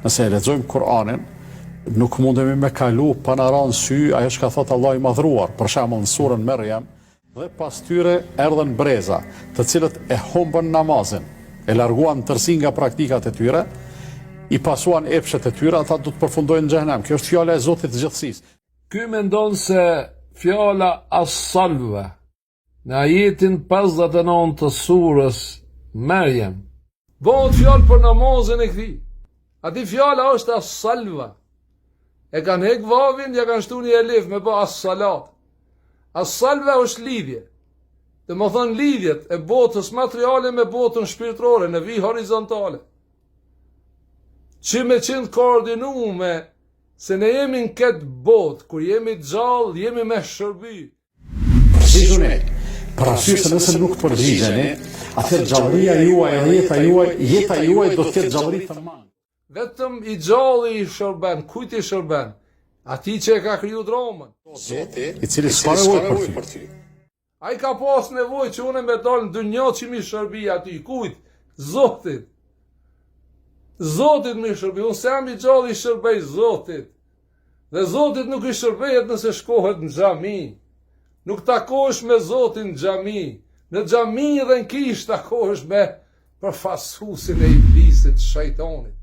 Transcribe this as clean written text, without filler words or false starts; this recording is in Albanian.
nëse e lexojmë Kur'anin, nuk mundemi me kalu pa na ranë sy ajo që ka thot Allah i madhruar, për shembull në surën Maryam, dhe pas tyre erdhen breza, të cilët e humbën namazin, e larguan tërësi nga praktikat e tyre, i pasuan epshet e tyre, ata do të përfundojnë në xhenem. Kjo është fjala e Zotit të gjithësisë. Ky mendon se fjala as-salva në ajetin 59 të surës Maryam bëhet fjalë për namazin e këtij. Ati fjala është as-salva. E kanë hek vavin, ja kanë shtu një elif me bë as-salat. As-salva është lidhje. Dhe më thënë lidhjet e botës materiale me botën shpirtërore në vijë horizontale. Që me qenë koordinume, se ne jemi në këtë botë, kur jemi gjallë, jemi me shërby. Përgjigjuni, për arsye se nëse nuk përgjigjeni, atëherë gjallëria juaj dhe jeta juaj do të ketë gjallëri të madhe. Vetëm i gjalli i shërben, kujt i shërben? Ati që e ka kriju dramën. Zoti, i cili s'ka nevojë për ty. Ai ka pas nevojë që unë me dalë në dynjë që mi shërbi aty. Kujt? Zotit. Zotit mi shërbi. Unë se jam i gjalli i shërbej Zotit. Dhe Zotit nuk i shërbejet nëse shkohet në xhami. Nuk takohesh me Zotin në xhami. Në xhami dhe në kishë takohesh me përfasuesin e iblisit, shejtanit.